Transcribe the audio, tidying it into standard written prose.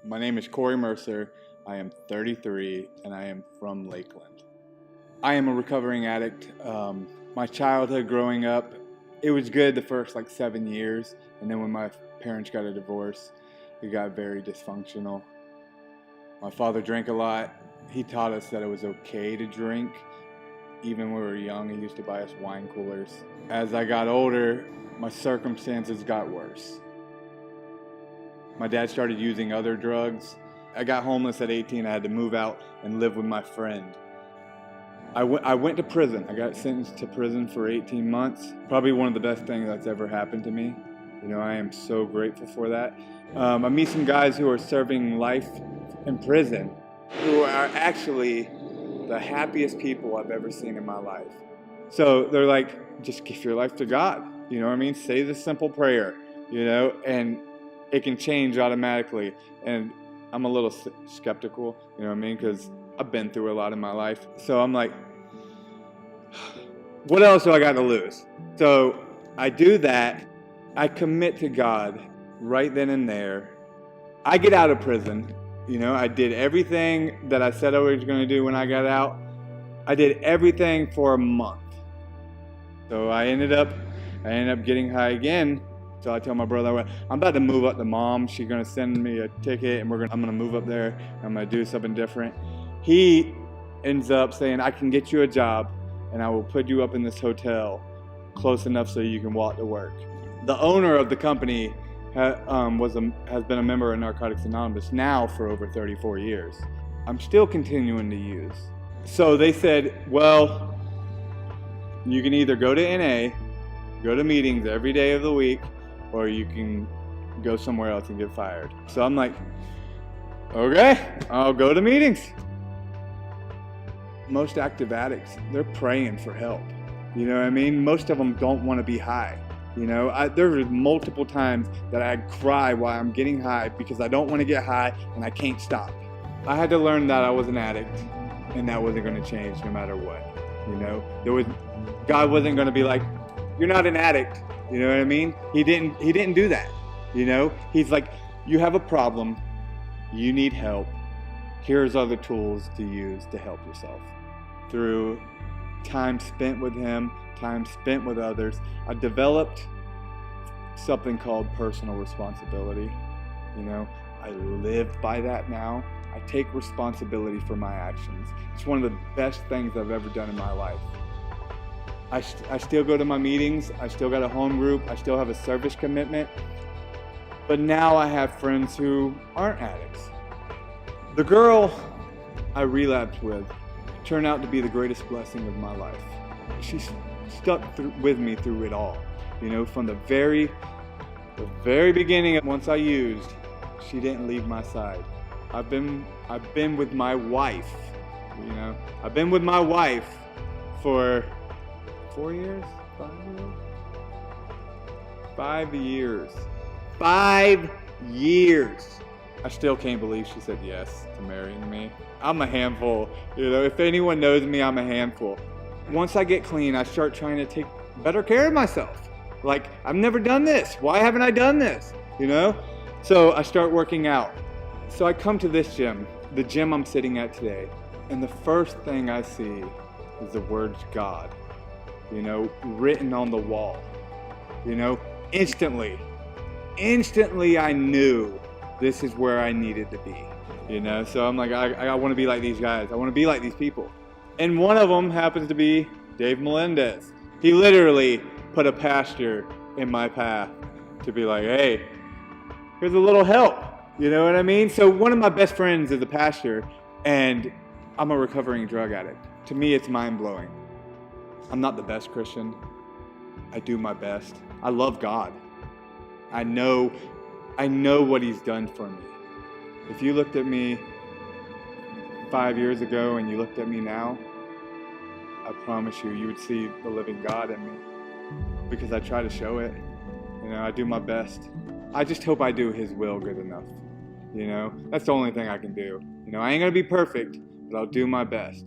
My name is Cory Mercer. I am 33 and I am from Lakeland. I am a recovering addict. My childhood growing up, it was good the first 7 years, and then when my parents got a divorce, it got very dysfunctional. My father drank a lot. He taught us that it was okay to drink. Even when we were young, he used to buy us wine coolers. As I got older, my circumstances got worse. My dad started using other drugs. I got homeless at 18. I had to move out and live with my friend. I went to prison. I got sentenced to prison for 18 months. Probably one of the best things that's ever happened to me. I am so grateful for that. I meet some guys who are serving life in prison who are actually the happiest people I've ever seen in my life. So they're like, just give your life to God. You know what I mean? Say the simple prayer, and it can change automatically. And I'm a little skeptical, you know what I mean? Because I've been through a lot in my life. So I'm like, what else do I got to lose? So I do that. I commit to God right then and there. I get out of prison. I did everything that I said I was going to do when I got out. I did everything for a month. So I ended up getting high again. So I tell my brother, I'm about to move up to mom. She's going to send me a ticket and I'm going to move up there. I'm going to do something different. He ends up saying, I can get you a job and I will put you up in this hotel close enough so you can walk to work. The owner of the company has been a member of Narcotics Anonymous now for over 34 years. I'm still continuing to use. So they said, well, you can either go to NA, go to meetings every day of the week, or you can go somewhere else and get fired. So I'm like, okay, I'll go to meetings. Most active addicts, they're praying for help. You know what I mean? Most of them don't want to be high. There were multiple times that I'd cry while I'm getting high because I don't want to get high and I can't stop. I had to learn that I was an addict and that wasn't going to change no matter what. God wasn't going to be like, you're not an addict. You know what I mean? He didn't do that. He's like, you have a problem, you need help. Here's other tools to use to help yourself. Through time spent with him, time spent with others, I developed something called personal responsibility. I live by that now. I take responsibility for my actions. It's one of the best things I've ever done in my life. I still go to my meetings. I still got a home group. I still have a service commitment. But now I have friends who aren't addicts. The girl I relapsed with turned out to be the greatest blessing of my life. She stuck with me through it all. From the very beginning, once I used, she didn't leave my side. I've been with my wife. I've been with my wife for 4 years, 5 years, 5 years, 5 years. I still can't believe she said yes to marrying me. I'm a handful. If anyone knows me, I'm a handful. Once I get clean, I start trying to take better care of myself. Like, I've never done this. Why haven't I done this? So I start working out. So I come to this gym, the gym I'm sitting at today, and the first thing I see is the words God, written on the wall. Instantly I knew this is where I needed to be. So I'm like, I want to be like these guys. I want to be like these people. And one of them happens to be Dave Melendez. He literally put a pastor in my path to be like, hey, here's a little help. You know what I mean? So one of my best friends is a pastor, and I'm a recovering drug addict. To me, it's mind-blowing. I'm not the best Christian. I do my best. I love God. I know what he's done for me. If you looked at me 5 years ago and you looked at me now, I promise you would see the living God in me, because I try to show it. I do my best. I just hope I do his will good enough. That's the only thing I can do. I ain't gonna be perfect, but I'll do my best.